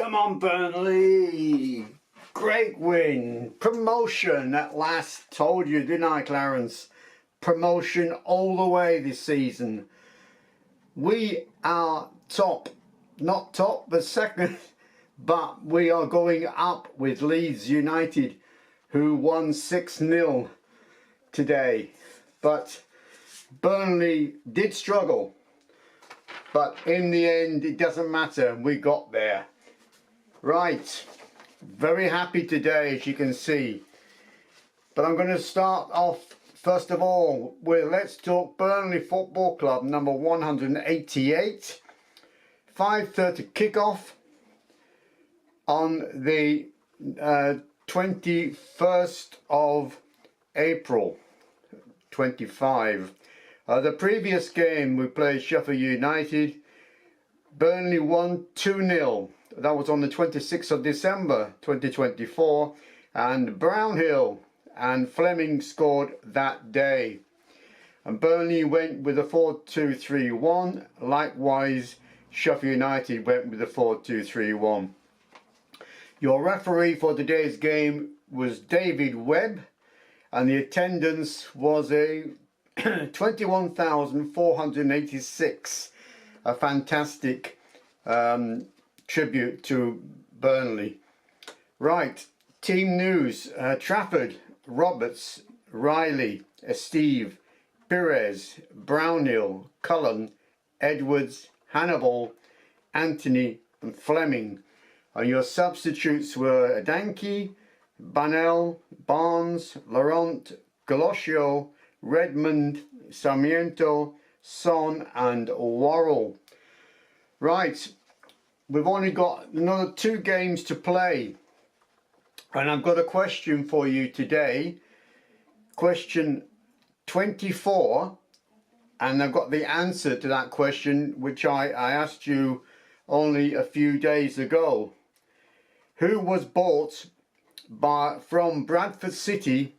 Come on, Burnley! Great win! Promotion at last. Told you, didn't I, Clarence? Promotion all the way this season. We are top. Not top, but second. But we are going up with Leeds United, who won 6-0 today. But Burnley did struggle. But in the end, it doesn't matter. We got there. Right. Very happy today, as you can see. But I'm going to start off, first of all, with Let's Talk Burnley Football Club, number 188. 5:30 kickoff on the 21st of April 25. The previous game we played Sheffield United. Burnley won 2-0. That was on the 26th of December 2024. And Brownhill and Fleming scored that day. And Burnley went with a 4-2-3-1. Likewise, Sheffield United went with a 4-2-3-1. Your referee for today's game was David Webb, and the attendance was a 21,486. A fantastic tribute to Burnley. Right, team news. Trafford, Roberts, Riley, Steve, Perez, Brownhill, Cullen, Edwards, Hannibal, Anthony and Fleming. And your substitutes were Adanki, Banel, Barnes, Laurent, Galoscio, Redmond, Sarmiento, Son and Worrell. Right, we've only got another 2 games to play. And I've got a question for you today. Question 24. And I've got the answer to that question, which I asked you only a few days ago. Who was bought from Bradford City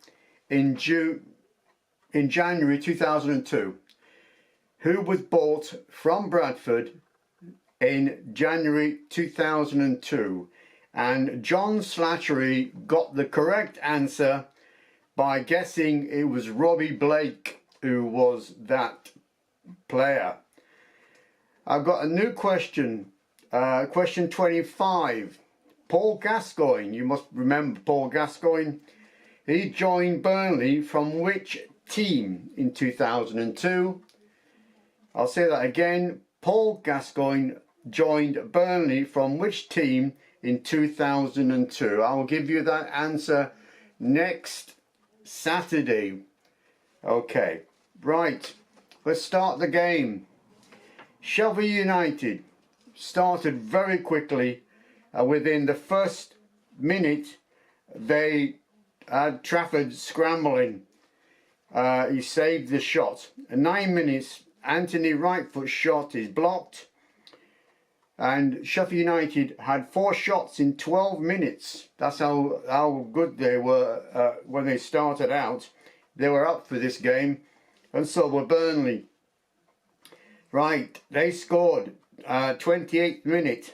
in January 2002? Who was bought from Bradford in January 2002? And John Slattery got the correct answer by guessing it was Robbie Blake who was that player. I've got a new question, question 25. Paul Gascoigne, you must remember Paul Gascoigne. He joined Burnley from which team in 2002? I'll say that again. Paul Gascoigne joined Burnley from which team in 2002? I will give you that answer next Saturday. Okay, right. Let's start the game. Sheffield United started very quickly. Within the first minute, they had Trafford scrambling. He saved the shot. In 9 minutes, Anthony right foot shot is blocked. And Sheffield United had 4 shots in 12 minutes. That's how good they were when they started out. They were up for this game. And so were Burnley. Right, they scored 28th minute.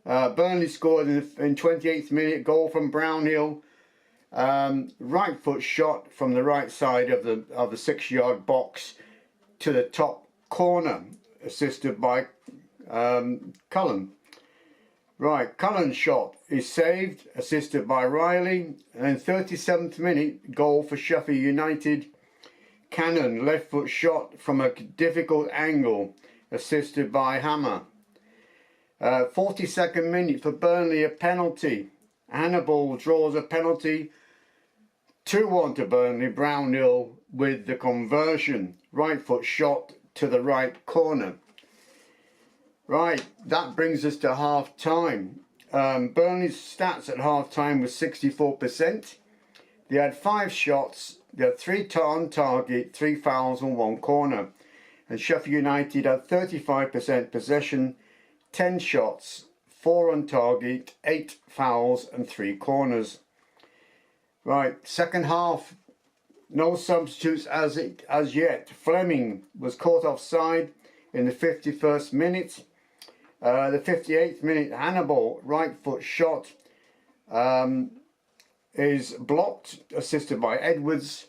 Burnley scored in 28th minute, goal from Brownhill. Right foot shot from the right side of the 6-yard box to the top corner, assisted by Cullen. Right, Cullen's shot is saved, assisted by Riley. And 37th minute, goal for Sheffield United. Cannon, left foot shot from a difficult angle, assisted by Hammer. 42nd minute for Burnley, a penalty. Hannibal draws a penalty. 2-1 to Burnley. Brownhill with the conversion. Right foot shot to the right corner. Right, that brings us to half time. Burnley's stats at half time was 64%. They had 5 shots. They had 3 on target, 3 fouls and 1 corner. And Sheffield United had 35% possession, 10 shots, 4 on target, 8 fouls and 3 corners. Right, second half, no substitutes as yet. Fleming was caught offside in the 51st minute. The 58th minute, Hannibal right foot shot is blocked, assisted by Edwards.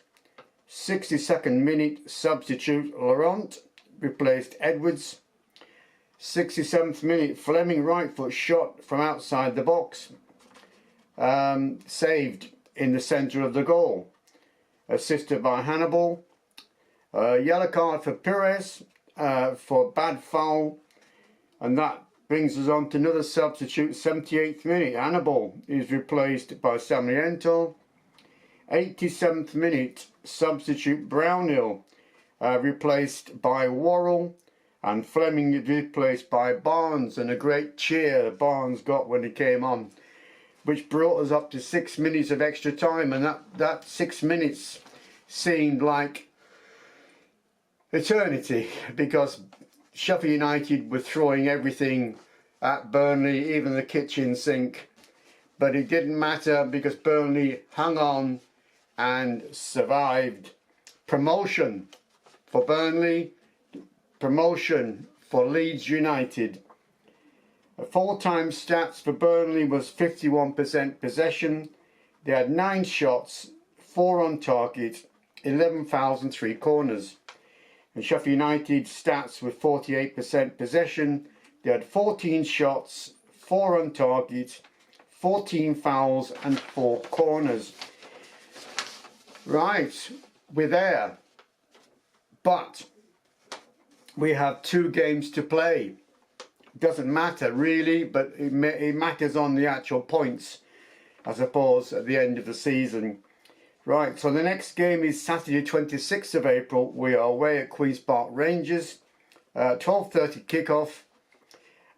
62nd minute, substitute Laurent replaced Edwards. 67th minute, Fleming right foot shot from outside the box, saved in the centre of the goal, assisted by Hannibal. Yellow card for Pires for bad foul, and that brings us on to another substitute. 78th minute, Hannibal is replaced by Samliento. 87th minute, substitute Brownhill replaced by Worrell, and Fleming is replaced by Barnes, and a great cheer Barnes got when he came on, which brought us up to 6 minutes of extra time, and that 6 minutes seemed like eternity, because Sheffield United were throwing everything at Burnley, even the kitchen sink, but it didn't matter because Burnley hung on and survived. Promotion for Burnley, promotion for Leeds United. Full-time stats for Burnley was 51% possession. They had 9 shots, 4 on target, 11 fouls and 3 corners. And Sheffield United stats with 48% possession. They had 14 shots, 4 on target, 14 fouls and 4 corners. Right, we're there. But we have 2 games to play. Doesn't matter really, but it matters on the actual points, I suppose, at the end of the season. Right, so the next game is Saturday 26th of April. We are away at Queen's Park Rangers, 12:30 kickoff.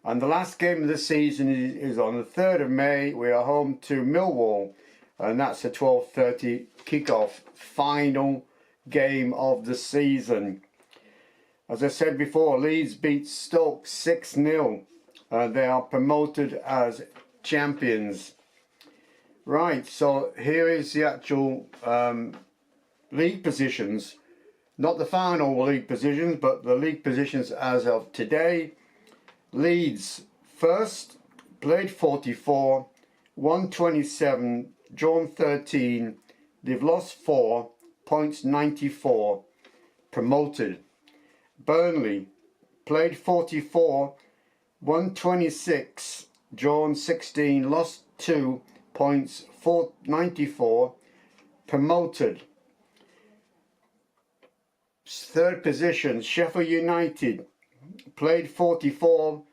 And the last game of the season is on the 3rd of May. We are home to Millwall, and that's a 12:30 kickoff, final game of the season. As I said before, Leeds beat Stoke 6-0. They are promoted as champions. Right, so here is the actual league positions. Not the final league positions, but the league positions as of today. Leeds first, played 44, won 27, drawn 13. They've lost 4, points 94, promoted. Burnley played 44, won 26, drawn 16, lost 2, points 94, promoted. Third position, Sheffield United played 44,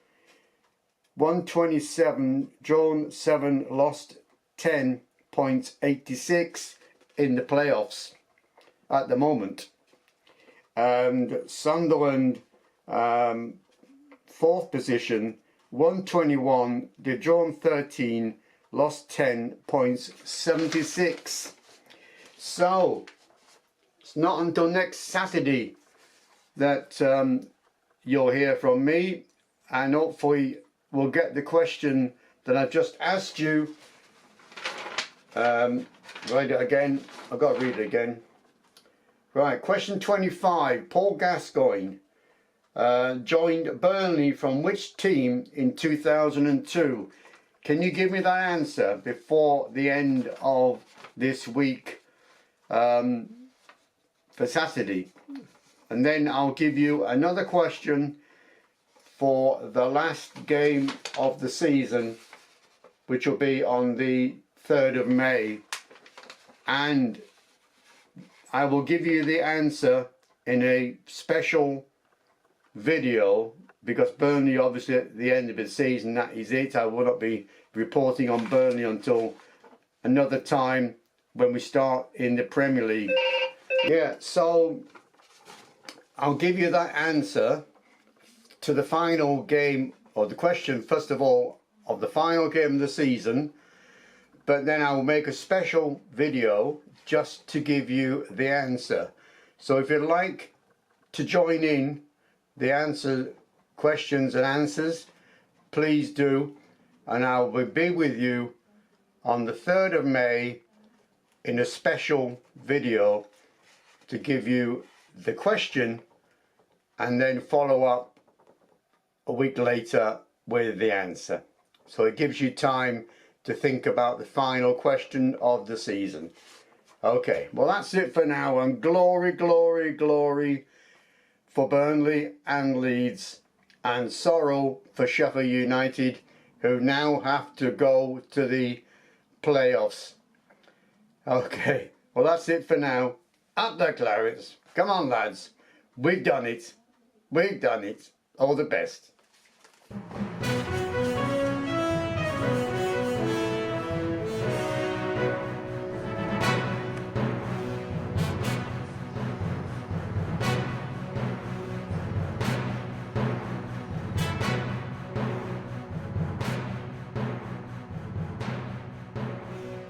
won 27, drawn 7, lost 10, points 86 in the playoffs at the moment. And Sunderland, 4th position, won 21, they drawn 13, lost 10, points 76. So it's not until next Saturday that you'll hear from me, and hopefully we'll get the question that I've just asked you. Read it again. I've got to read it again. Right, question 25. Paul Gascoigne joined Burnley from which team in 2002? Can you give me that answer before the end of this week for Saturday? And then I'll give you another question for the last game of the season, which will be on the 3rd of May. And I will give you the answer in a special video, because Burnley, obviously at the end of the season, that is it. I will not be reporting on Burnley until another time when we start in the Premier League. Yeah, so I'll give you that answer to the final game, or the question first of all, of the final game of the season, but then I will make a special video just to give you the answer. So if you'd like to join in the answer, questions and answers, please do, and I will be with you on the 3rd of May in a special video to give you the question, and then follow up a week later with the answer. So it gives you time to think about the final question of the season. Okay, well that's it for now, and glory, glory, glory for Burnley and Leeds, and sorrow for Sheffield United, who now have to go to the playoffs. Okay, well that's it for now. Up the Clarets. Come on lads, we've done it. We've done it. All the best.